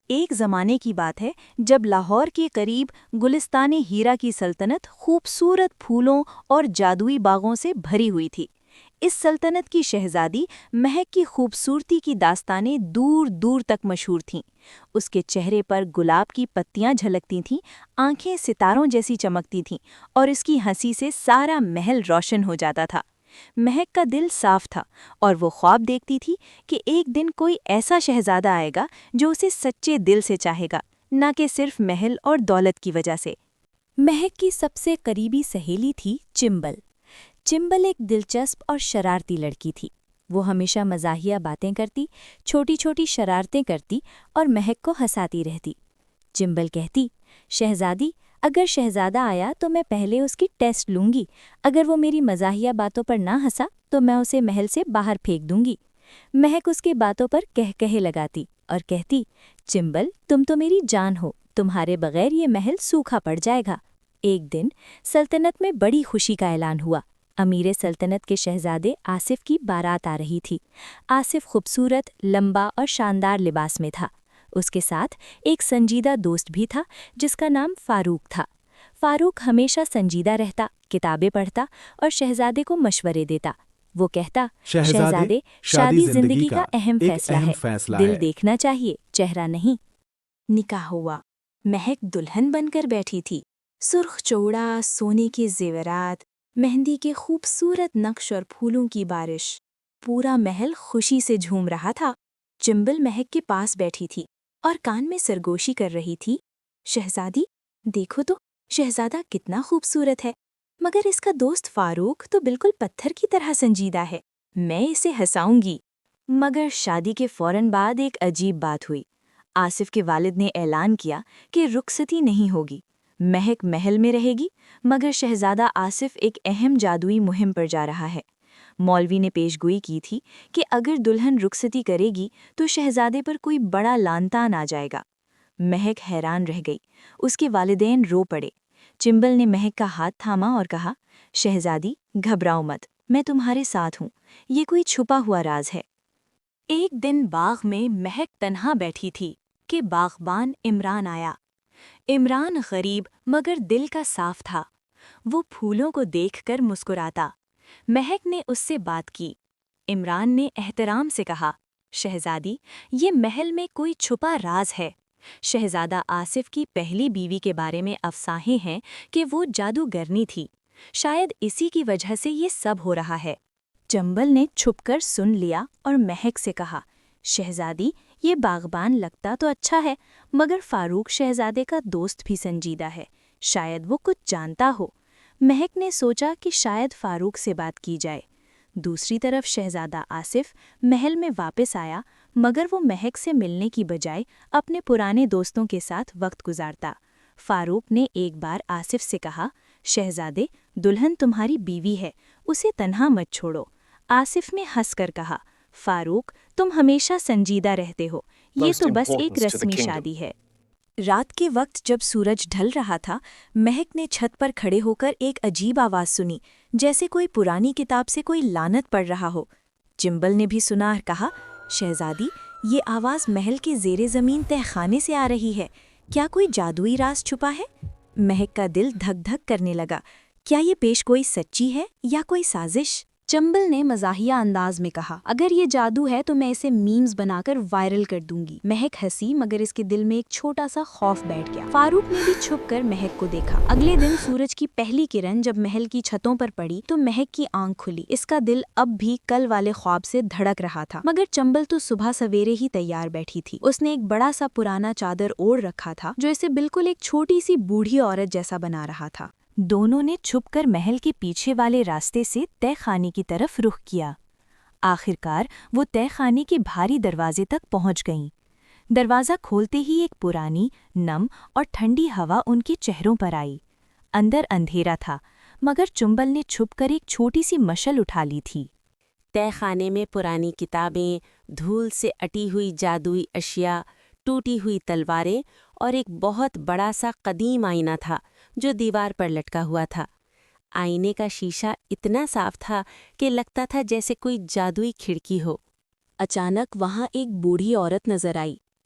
ایک زمانے کی بات ہے جب لاہور کے قریب گلستان ہیرا کی سلطنت خوبصورت پھولوں اور جادوئی باغوں سے بھری ہوئی تھی۔ اس سلطنت کی شہزادی مہک کی خوبصورتی کی داستانیں دور دور تک مشہور تھیں۔ اس کے چہرے پر گلاب کی پتیاں جھلکتی تھیں، آنکھیں ستاروں جیسی چمکتی تھیں اور اس کی ہنسی سے سارا محل روشن ہو جاتا تھا۔ مہک کا دل صاف تھا اور وہ خواب دیکھتی تھی کہ ایک دن کوئی ایسا شہزادہ آئے گا جو اسے سچے دل سے چاہے گا، نہ کہ صرف محل اور دولت کی وجہ سے۔ مہک کی سب سے قریبی سہیلی تھی چمبل۔ چمبل ایک دلچسپ اور شرارتی لڑکی تھی۔ وہ ہمیشہ مزاحیہ باتیں کرتی، چھوٹی چھوٹی شرارتیں کرتی اور مہک کو ہنساتی رہتی۔ چمبل کہتی، شہزادی، اگر شہزادہ آیا تو میں پہلے اس کی ٹیسٹ لوں گی۔ اگر وہ میری مزاحیہ باتوں پر نہ ہنسا تو میں اسے محل سے باہر پھینک دوں گی۔ مہک اس کی باتوں پر کہے لگاتی اور کہتی، چمبل، تم تو میری جان ہو، تمہارے بغیر یہ محل سوکھا پڑ جائے گا۔ ایک دن سلطنت میں بڑی خوشی کا اعلان ہوا۔ امیر سلطنت کے شہزادے آصف کی بارات آ رہی تھی۔ آصف خوبصورت، لمبا اور شاندار لباس میں تھا۔ اس کے ساتھ ایک سنجیدہ دوست بھی تھا جس کا نام فاروق تھا۔ فاروق ہمیشہ سنجیدہ رہتا، کتابیں پڑھتا اور شہزادے کو مشورے دیتا۔ وہ کہتا، شہزادے، شادی زندگی کا اہم فیصلہ ہے، دل دیکھنا چاہیے، چہرہ نہیں۔ نکاح ہوا۔ مہک دلہن بن کر بیٹھی تھی۔ سرخ چوڑا، سونے کے زیورات، مہندی کے خوبصورت نقش اور پھولوں کی بارش۔ پورا محل خوشی سے جھوم رہا تھا۔ چمبل مہک کے پاس بیٹھی تھی اور کان میں سرگوشی کر رہی تھی، شہزادی، دیکھو تو شہزادہ کتنا خوبصورت ہے، مگر اس کا دوست فاروق تو بالکل پتھر کی طرح سنجیدہ ہے، میں اسے ہنساؤں گی۔ مگر شادی کے فوراً بعد ایک عجیب بات ہوئی۔ آصف کے والد نے اعلان کیا کہ رخصتی نہیں ہوگی۔ مہک محل میں رہے گی، مگر شہزادہ آصف ایک اہم جادوئی مہم پر جا رہا ہے۔ مولوی نے پیش گوئی کی تھی کہ اگر دلہن رخصتی کرے گی تو شہزادے پر کوئی بڑا لعن طعن آ جائے گا۔ مہک حیران رہ گئی۔ اس کے والدین رو پڑے۔ چمبل نے مہک کا ہاتھ تھاما اور کہا، شہزادی، گھبراؤ مت، میں تمہارے ساتھ ہوں، یہ کوئی چھپا ہوا راز ہے۔ ایک دن باغ میں مہک تنہا بیٹھی تھی کہ باغبان عمران آیا۔ عمران غریب مگر دل کا صاف تھا۔ وہ پھولوں کو دیکھ کر مسکراتا۔ مہک نے اس سے بات کی۔ عمران نے احترام سے کہا، شہزادی، یہ محل میں کوئی چھپا راز ہے۔ شہزادہ آصف کی پہلی بیوی کے بارے میں افساہیں ہیں کہ وہ جادوگرنی تھی۔ شاید اسی کی وجہ سے یہ سب ہو رہا ہے۔ چمبل نے چھپ کر سن لیا اور مہک سے کہا، شہزادی، یہ باغبان لگتا تو اچھا ہے، مگر فاروق شہزادے کا دوست بھی سنجیدہ ہے، شاید وہ کچھ جانتا ہو۔ مہک نے سوچا کہ شاید فاروق سے بات کی جائے۔ دوسری طرف شہزادہ آصف محل میں واپس آیا، مگر وہ مہک سے ملنے کی بجائے اپنے پرانے دوستوں کے ساتھ وقت گزارتا۔ فاروق نے ایک بار آصف سے کہا، شہزادے، دلہن تمہاری بیوی ہے، اسے تنہا مت چھوڑو۔ آصف نے ہنس کر کہا، فاروق، تم ہمیشہ سنجیدہ رہتے ہو، یہ تو بس ایک رسمی شادی ہے۔ رات کے وقت جب سورج ڈھل رہا تھا، مہک نے چھت پر کھڑے ہو کر ایک عجیب آواز سنی، جیسے کوئی پرانی کتاب سے کوئی لعنت پڑھ رہا ہو۔ چمبل نے بھی سنا اور کہا، شہزادی، یہ آواز محل کے زیر زمین تہ خانے سے آ رہی ہے، کیا کوئی جادوئی راز چھپا ہے؟ مہک کا دل دھک دھک کرنے لگا۔ کیا یہ پیش گوئی سچی ہے یا کوئی سازش؟ چمبل نے مزاحیہ انداز میں کہا، اگر یہ جادو ہے تو میں اسے میمز بنا کر وائرل کر دوں گی۔ مہک ہنسی، مگر اس کے دل میں ایک چھوٹا سا خوف بیٹھ گیا۔ فاروق نے بھی چھپ کر مہک کو دیکھا۔ اگلے دن سورج کی پہلی کرن جب محل کی چھتوں پر پڑی تو مہک کی آنکھ کھلی۔ اس کا دل اب بھی کل والے خواب سے دھڑک رہا تھا، مگر چمبل تو صبح سویرے ہی تیار بیٹھی تھی۔ اس نے ایک بڑا سا پرانا چادر اوڑھ رکھا تھا جو اسے بالکل ایک چھوٹی سی بوڑھی عورت جیسا بنا رہا تھا۔ دونوں نے چھپ کر محل کے پیچھے والے راستے سے تہ خانے کی طرف رخ کیا۔ آخرکار وہ تہ خانے کے بھاری دروازے تک پہنچ گئیں۔ دروازہ کھولتے ہی ایک پرانی، نم اور ٹھنڈی ہوا ان کے چہروں پر آئی۔ اندر اندھیرا تھا، مگر چمبل نے چھپ کر ایک چھوٹی سی مشل اٹھا لی تھی۔ تہ خانے میں پرانی کتابیں، دھول سے اٹی ہوئی جادوئی اشیاء، ٹوٹی ہوئی تلواریں اور ایک بہت بڑا سا قدیم آئینہ تھا جو دیوار پر لٹکا ہوا تھا۔ آئینے کا شیشہ اتنا صاف تھا کہ لگتا تھا جیسے کوئی جادوئی کھڑکی ہو۔ اچانک وہاں ایک بوڑھی عورت نظر آئی۔